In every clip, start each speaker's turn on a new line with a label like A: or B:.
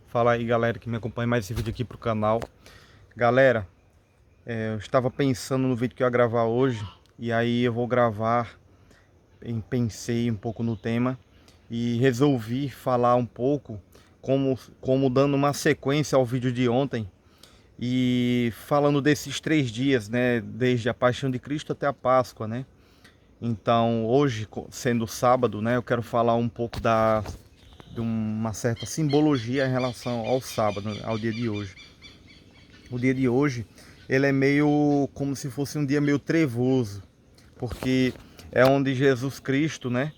A: Fala aí, galera que me acompanha mais esse vídeo aqui pro canal. Galera, eu estava pensando no vídeo que eu ia gravar hoje, e aí eu vou gravar, pensei um pouco no tema e resolvi falar um pouco como dando uma sequência ao vídeo de ontem e falando desses 3 dias, né, desde a Paixão de Cristo até a Páscoa, né? Então, hoje, sendo sábado, né, eu quero falar um pouco de uma certa simbologia em relação ao sábado, ao dia de hoje. O dia de hoje, ele é meio como se fosse um dia meio trevoso, porque é onde Jesus Cristo, né,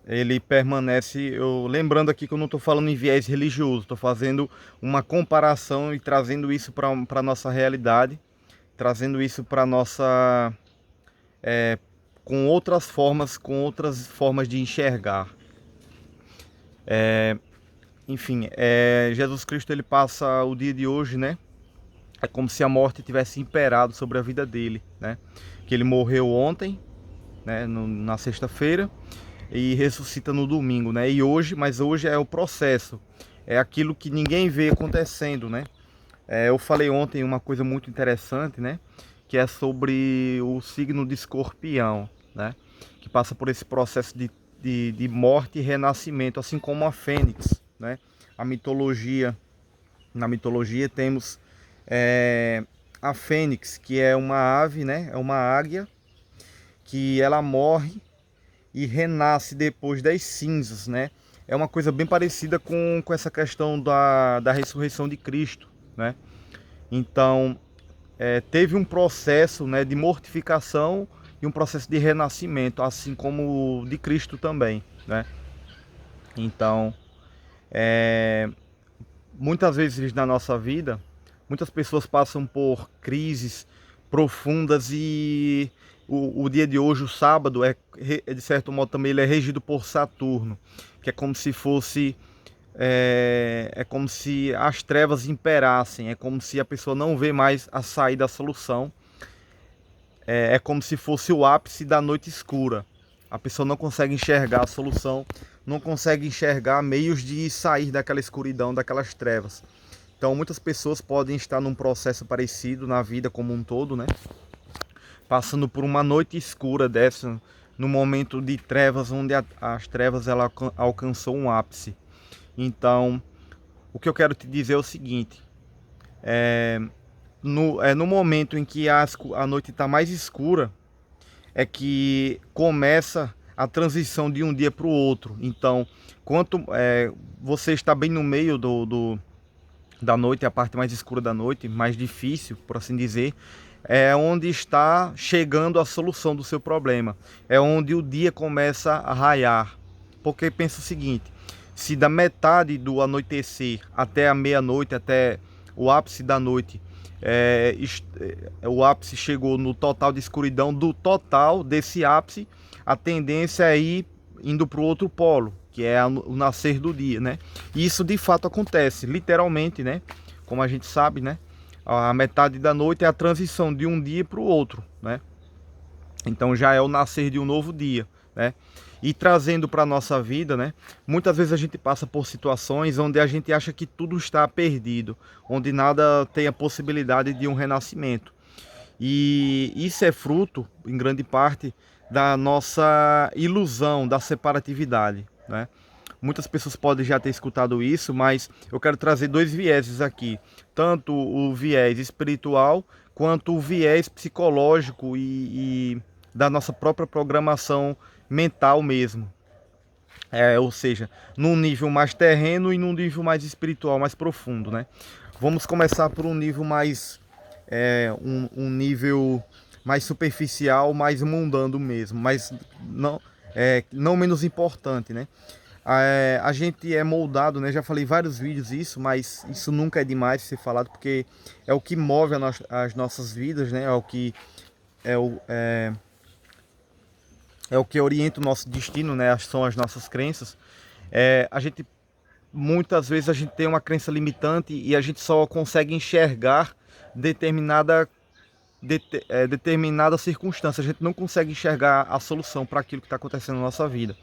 A: ele permanece. Lembrando aqui que eu não estou falando em viés religioso, estou fazendo uma comparação e trazendo isso para a nossa realidade, trazendo isso para nossa, com outras formas de enxergar. Enfim, Jesus Cristo, ele passa o dia de hoje, né? É como se a morte tivesse imperado sobre a vida dele, né? Que ele morreu ontem, né? Na sexta-feira, e ressuscita no domingo, né? Mas hoje é o processo, é aquilo que ninguém vê acontecendo, né? Eu falei ontem uma coisa muito interessante, né? Que é sobre o signo de Escorpião, né? Que passa por esse processo de morte e renascimento, assim como a Fênix, né? A mitologia, na mitologia temos a Fênix, que é uma ave, né? É uma águia que ela morre e renasce depois das cinzas, né? É uma coisa bem parecida com essa questão da ressurreição de Cristo, né? Então, teve um processo, né, de mortificação e um processo de renascimento, assim como o de Cristo também, né? Então, muitas vezes na nossa vida, muitas pessoas passam por crises profundas e o dia de hoje, o sábado, de certo modo também ele é regido por Saturno, que é como se fosse, é como se as trevas imperassem, é como se a pessoa não vê mais a saída, a solução, é como se fosse o ápice da noite escura. A pessoa não consegue enxergar a solução, não consegue enxergar meios de sair daquela escuridão, daquelas trevas. Então muitas pessoas podem estar num processo parecido na vida como um todo, né? Passando por uma noite escura dessa, no momento de trevas, onde as trevas ela alcançou um ápice. Então, o que eu quero te dizer é o seguinte: no momento em que a noite está mais escura, é que começa a transição de um dia para o outro. Então, quanto você está bem no meio da noite, a parte mais escura da noite, mais difícil, por assim dizer, é onde está chegando a solução do seu problema. É onde o dia começa a raiar. Porque pensa o seguinte: se da metade do anoitecer até a meia-noite, até o ápice da noite, o ápice chegou no total de escuridão, do total desse ápice, a tendência é ir indo para o outro polo, que é o nascer do dia, né? E isso de fato acontece, literalmente, né? Como a gente sabe, né? A metade da noite é a transição de um dia para o outro, né? Então já é o nascer de um novo dia, né? E trazendo para a nossa vida, né? Muitas vezes a gente passa por situações onde a gente acha que tudo está perdido, onde nada tem a possibilidade de um renascimento. E isso é fruto, em grande parte, da nossa ilusão da separatividade, né? Muitas pessoas podem já ter escutado isso, mas eu quero trazer dois vieses aqui. Tanto o viés espiritual, quanto o viés psicológico e da nossa própria programação mental mesmo. Ou seja, num nível mais terreno e num nível mais espiritual, mais profundo, né? Vamos começar por um nível mais, um nível mais superficial, mais mundano mesmo, mas não menos importante, né? A gente é moldado, né? Já falei em vários vídeos isso, mas isso nunca é demais ser falado, porque é o que move as nossas vidas, né? É o, é, é o que orienta o nosso destino, né? São as nossas crenças. A gente muitas vezes a gente tem uma crença limitante e a gente só consegue enxergar determinada determinada circunstância. A gente não consegue enxergar a solução para aquilo que está acontecendo na nossa vida,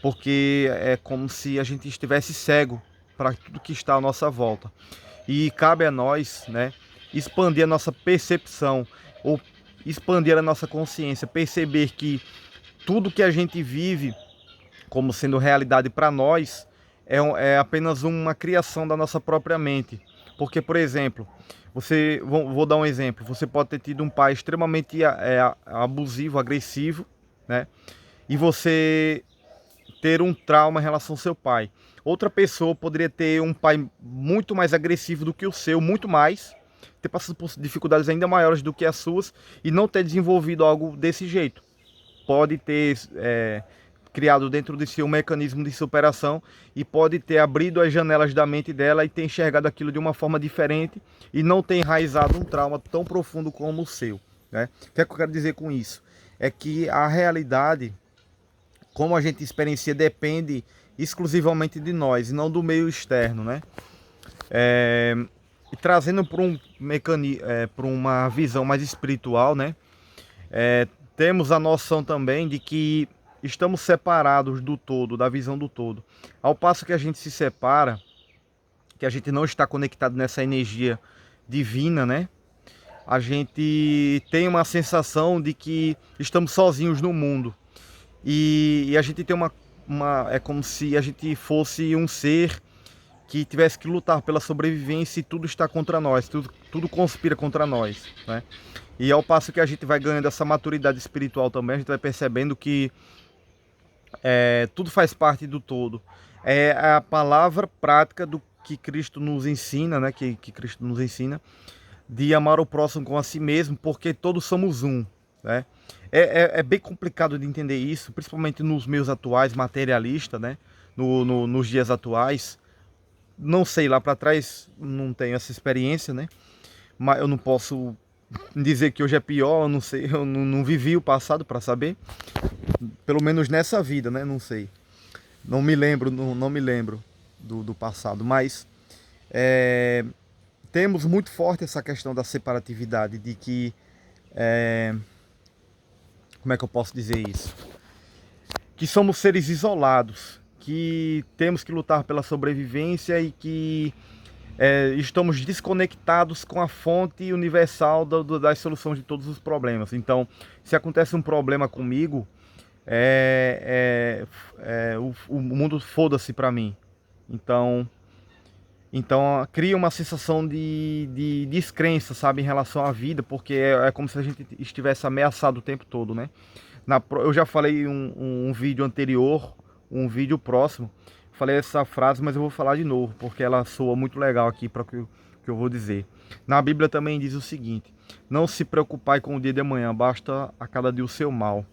A: porque é como se a gente estivesse cego, para tudo que está à nossa volta. E cabe a nós, né, expandir a nossa percepção, ou expandir a nossa consciência, perceber que tudo que a gente vive como sendo realidade para nós é apenas uma criação da nossa própria mente. Porque, por exemplo, vou dar um exemplo, você pode ter tido um pai extremamente abusivo, agressivo, né? E você ter um trauma em relação ao seu pai. Outra pessoa poderia ter um pai muito mais agressivo do que o seu, muito mais, ter passado por dificuldades ainda maiores do que as suas e não ter desenvolvido algo desse jeito. Pode ter criado dentro de si um mecanismo de superação e pode ter abrido as janelas da mente dela e ter enxergado aquilo de uma forma diferente e não ter enraizado um trauma tão profundo como o seu, né? O que é que eu quero dizer com isso? É que a realidade, como a gente experiencia, depende exclusivamente de nós e não do meio externo, né? E trazendo para uma visão mais espiritual, né? Temos a noção também de que estamos separados do todo, da visão do todo. Ao passo que a gente se separa, que a gente não está conectado nessa energia divina, né? A gente tem uma sensação de que estamos sozinhos no mundo. E a gente tem é como se a gente fosse um ser que tivesse que lutar pela sobrevivência e tudo está contra nós, tudo conspira contra nós, né? E ao passo que a gente vai ganhando essa maturidade espiritual também, a gente vai percebendo que tudo faz parte do todo. É a palavra prática do que Cristo nos ensina, né? Que Cristo nos ensina, de amar o próximo como a si mesmo, porque todos somos um, né? É bem complicado de entender isso, principalmente nos meios atuais, materialistas, né? Nos dias atuais. Não sei, lá para trás não tenho essa experiência, né? Mas eu não posso dizer que hoje é pior, eu não sei, eu não vivi o passado para saber. Pelo menos nessa vida, né? Não sei. Não me lembro do passado, mas temos muito forte essa questão da separatividade, de que como é que eu posso dizer isso? Que somos seres isolados, que temos que lutar pela sobrevivência e que estamos desconectados com a fonte universal das soluções de todos os problemas. Então, se acontece um problema comigo, o mundo foda-se para mim. Então cria uma sensação de descrença, sabe, em relação à vida, porque é como se a gente estivesse ameaçado o tempo todo, né? Eu já falei em um vídeo anterior, um vídeo próximo, falei essa frase, mas eu vou falar de novo, porque ela soa muito legal aqui para o que eu vou dizer. Na Bíblia também diz o seguinte: não se preocupai com o dia de amanhã, basta a cada dia o seu mal.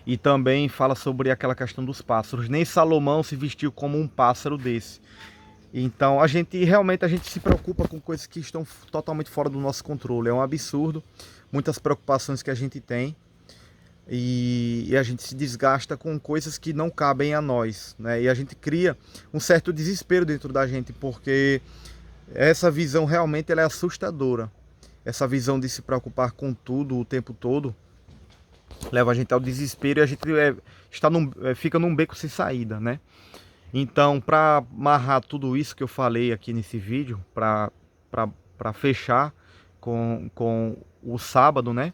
A: E também fala sobre aquela questão dos pássaros. Nem Salomão se vestiu como um pássaro desse. Então a gente se preocupa com coisas que estão totalmente fora do nosso controle. É um absurdo, muitas preocupações que a gente tem. E a gente se desgasta com coisas que não cabem a nós, né? E a gente cria um certo desespero dentro da gente, porque essa visão realmente ela é assustadora. Essa visão de se preocupar com tudo o tempo todo leva a gente ao desespero e a gente fica num beco sem saída, né? Então, para amarrar tudo isso que eu falei aqui nesse vídeo, para fechar com o sábado, né?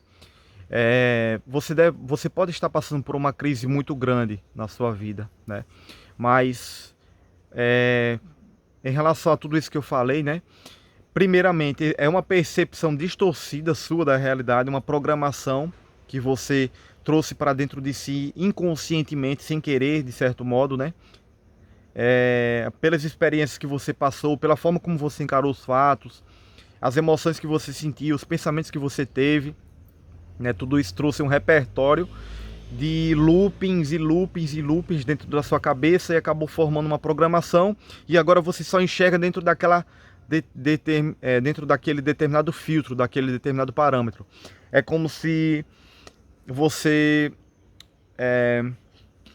A: Você pode estar passando por uma crise muito grande na sua vida, né? Mas em relação a tudo isso que eu falei, né? Primeiramente, é uma percepção distorcida sua da realidade, uma programação que você trouxe para dentro de si inconscientemente, sem querer, de certo modo, né? Pelas experiências que você passou, pela forma como você encarou os fatos, as emoções que você sentiu, os pensamentos que você teve, né? Tudo isso trouxe um repertório de loopings e loopings e loopings dentro da sua cabeça e acabou formando uma programação, e agora você só enxerga dentro dentro daquele determinado filtro, daquele determinado parâmetro. É como se você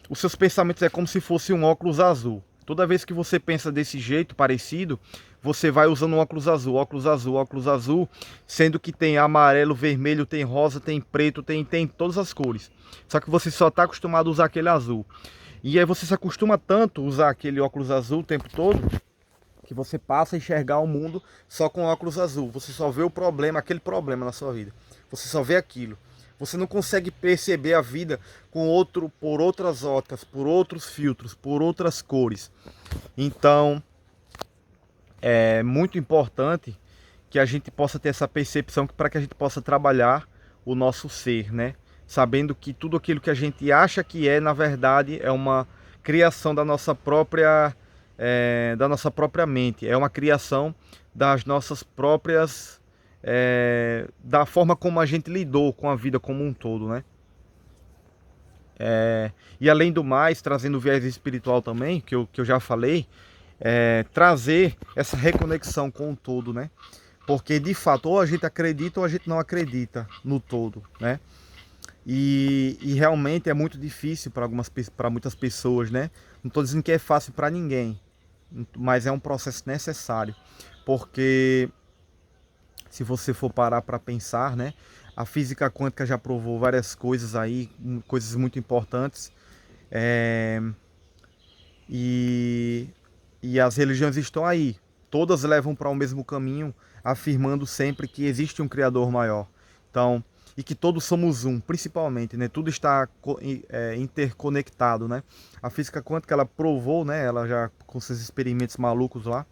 A: os seus pensamentos é como se fosse um óculos azul. Toda vez que você pensa desse jeito parecido, você vai usando um óculos azul, óculos azul, óculos azul, sendo que tem amarelo, vermelho, tem rosa, tem preto, tem todas as cores. Só que você só está acostumado a usar aquele azul. E aí você se acostuma tanto a usar aquele óculos azul o tempo todo, que você passa a enxergar o mundo só com óculos azul. Você só vê o problema, aquele problema na sua vida. Você só vê aquilo. Você não consegue perceber a vida por outras óticas, por outros filtros, por outras cores. Então, é muito importante que a gente possa ter essa percepção para que a gente possa trabalhar o nosso ser, né? Sabendo que tudo aquilo que a gente acha que é, na verdade, é uma criação da nossa própria mente. É uma criação das nossas próprias, da forma como a gente lidou com a vida como um todo, né? E além do mais, trazendo o viés espiritual também, que eu já falei, trazer essa reconexão com o todo, né? Porque de fato, ou a gente acredita ou a gente não acredita no todo, né? E realmente é muito difícil para muitas pessoas, né? Não estou dizendo que é fácil para ninguém, mas é um processo necessário, porque se você for parar para pensar, né? A física quântica já provou várias coisas aí, coisas muito importantes, é, e, e as religiões estão aí, todas levam para o mesmo caminho, afirmando sempre que existe um Criador maior. Então, e que todos somos um, principalmente, né? Tudo está interconectado, né? A física quântica ela provou, né? Ela já com seus experimentos malucos lá,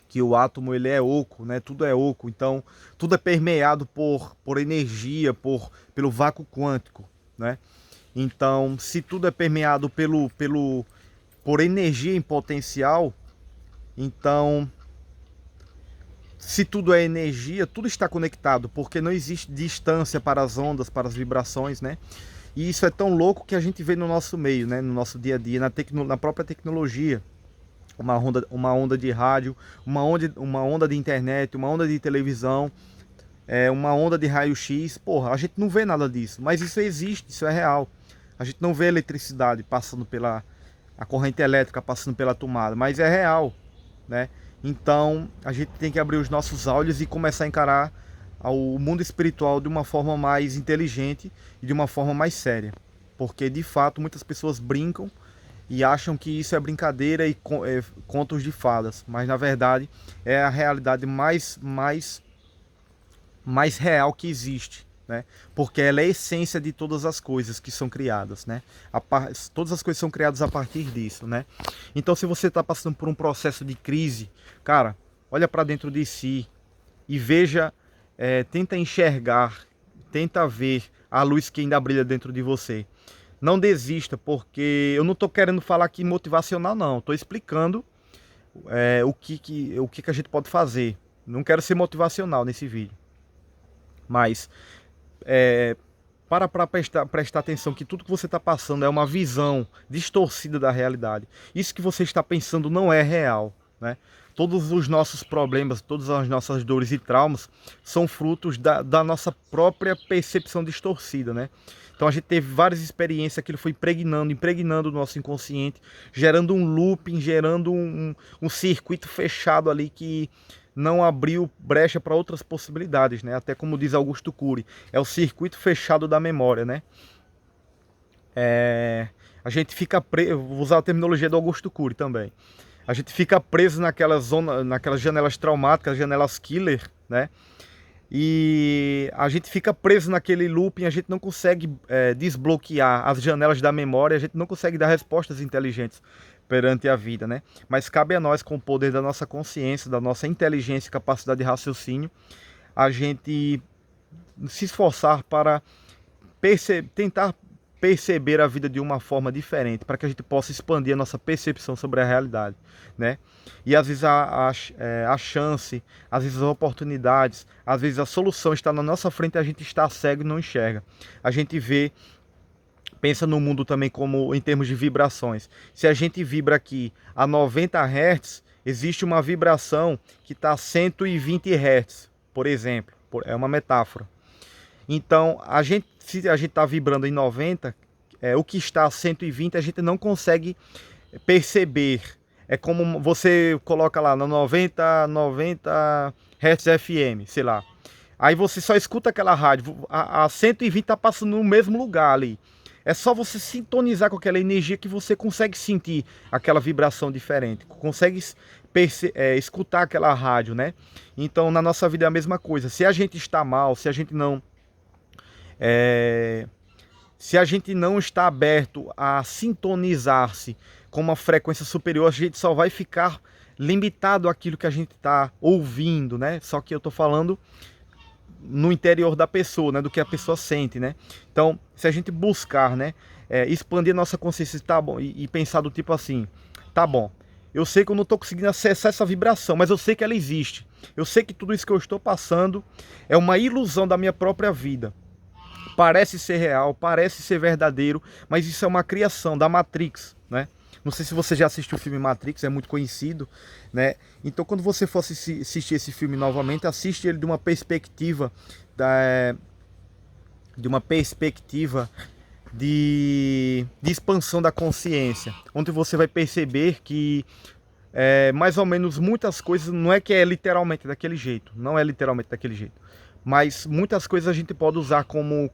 A: que o átomo ele é oco, né? Tudo é oco, então tudo é permeado por energia, pelo vácuo quântico, né? Então, se tudo é permeado por energia em potencial, então se tudo é energia, tudo está conectado, porque não existe distância para as ondas, para as vibrações, né? E isso é tão louco que a gente vê no nosso meio, né? No nosso dia a dia, na própria tecnologia. Uma onda de rádio, uma onda de internet, uma onda de televisão, uma onda de raio-x. Porra, a gente não vê nada disso, mas isso existe, isso é real. A gente não vê eletricidade passando a corrente elétrica passando pela tomada, mas é real, né? Então a gente tem que abrir os nossos olhos e começar a encarar o mundo espiritual de uma forma mais inteligente e de uma forma mais séria, porque de fato muitas pessoas brincam e acham que isso é brincadeira e contos de fadas, mas na verdade é a realidade mais real que existe, né? Porque ela é a essência de todas as coisas que são criadas, né? Todas as coisas são criadas a partir disso, né? Então, se você está passando por um processo de crise, cara, olha para dentro de si e veja, tenta enxergar, tenta ver a luz que ainda brilha dentro de você. Não desista, porque eu não estou querendo falar aqui motivacional, não. Estou explicando o que a gente pode fazer. Não quero ser motivacional nesse vídeo. Mas para prestar atenção que tudo que você está passando é uma visão distorcida da realidade. Isso que você está pensando não é real, né? Todos os nossos problemas, todas as nossas dores e traumas são frutos da nossa própria percepção distorcida, né? Então a gente teve várias experiências, aquilo foi impregnando o nosso inconsciente, gerando um looping, gerando um circuito fechado ali que não abriu brecha para outras possibilidades, né? Até como diz Augusto Cury, é o circuito fechado da memória, né? A gente fica preso, vou usar a terminologia do Augusto Cury também. A gente fica preso naquelas janelas traumáticas, janelas killer, né? E a gente fica preso naquele looping, a gente não consegue desbloquear as janelas da memória, a gente não consegue dar respostas inteligentes perante a vida, né? Mas cabe a nós, com o poder da nossa consciência, da nossa inteligência e capacidade de raciocínio, a gente se esforçar para tentar perceber a vida de uma forma diferente, para que a gente possa expandir a nossa percepção sobre a realidade, né? E às vezes a chance, às vezes as oportunidades, às vezes a solução está na nossa frente e a gente está cego e não enxerga. A gente pensa no mundo também como em termos de vibrações. Se a gente vibra aqui a 90 Hz, existe uma vibração que está a 120 Hz, por exemplo. É uma metáfora. Então, se a gente está vibrando em 90, o que está a 120 a gente não consegue perceber. É como você coloca lá no 90 Hz FM, sei lá. Aí você só escuta aquela rádio, a 120 está passando no mesmo lugar ali. É só você sintonizar com aquela energia que você consegue sentir aquela vibração diferente, consegue escutar aquela rádio, né? Então na nossa vida é a mesma coisa. Se a gente está mal, se a gente não está aberto a sintonizar-se com uma frequência superior, a gente só vai ficar limitado àquilo que a gente está ouvindo, né? Só que eu estou falando no interior da pessoa, né? Do que a pessoa sente, né? Então, se a gente buscar, né? Expandir nossa consciência, tá bom, e pensar do tipo assim, tá bom, eu sei que eu não estou conseguindo acessar essa vibração, mas eu sei que ela existe. Eu sei que tudo isso que eu estou passando é uma ilusão da minha própria vida. Parece ser real, parece ser verdadeiro, mas isso é uma criação da Matrix, né? Não sei se você já assistiu o filme Matrix, é muito conhecido, né? Então, quando você for assistir esse filme novamente, assiste ele de uma perspectiva de expansão da consciência, onde você vai perceber que mais ou menos muitas coisas, não é que é literalmente daquele jeito, não é literalmente daquele jeito, mas muitas coisas a gente pode usar como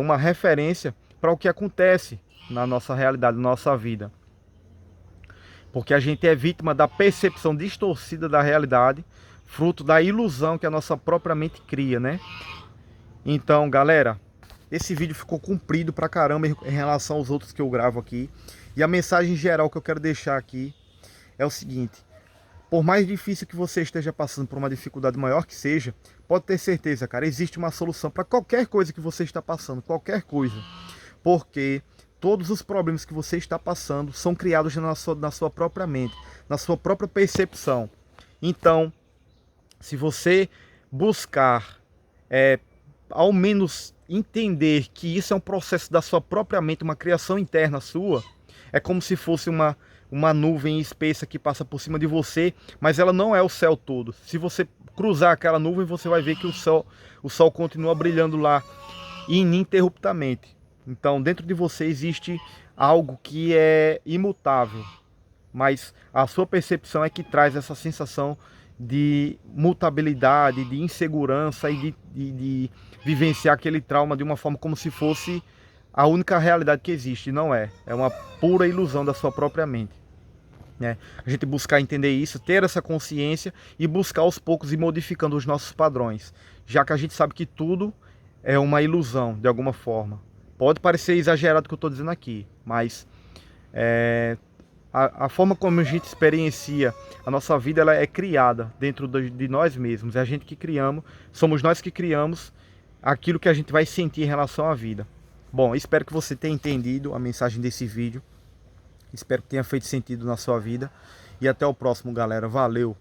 A: uma referência para o que acontece na nossa realidade, na nossa vida. Porque a gente é vítima da percepção distorcida da realidade, fruto da ilusão que a nossa própria mente cria, né? Então, galera, esse vídeo ficou comprido pra caramba em relação aos outros que eu gravo aqui. E a mensagem geral que eu quero deixar aqui é o seguinte: por mais difícil que você esteja passando por uma dificuldade maior que seja, pode ter certeza, cara, existe uma solução para qualquer coisa que você está passando, qualquer coisa. Porque todos os problemas que você está passando são criados na sua própria mente, na sua própria percepção. Então, se você buscar, ao menos entender que isso é um processo da sua própria mente, uma criação interna sua, é como se fosse uma nuvem espessa que passa por cima de você, mas ela não é o céu todo. Se você cruzar aquela nuvem, você vai ver que o sol continua brilhando lá ininterruptamente. Então, dentro de você existe algo que é imutável, mas a sua percepção é que traz essa sensação de mutabilidade, de insegurança e de vivenciar aquele trauma de uma forma como se fosse a única realidade que existe. Não é. É uma pura ilusão da sua própria mente, né? A gente buscar entender isso, ter essa consciência e buscar aos poucos ir modificando os nossos padrões, já que a gente sabe que tudo é uma ilusão de alguma forma. Pode parecer exagerado o que eu estou dizendo aqui, mas a forma como a gente experiencia a nossa vida, ela é criada dentro de nós mesmos. É a gente que criamos, somos nós que criamos aquilo que a gente vai sentir em relação à vida. Bom, espero que você tenha entendido a mensagem desse vídeo. Espero que tenha feito sentido na sua vida. E até o próximo, galera. Valeu!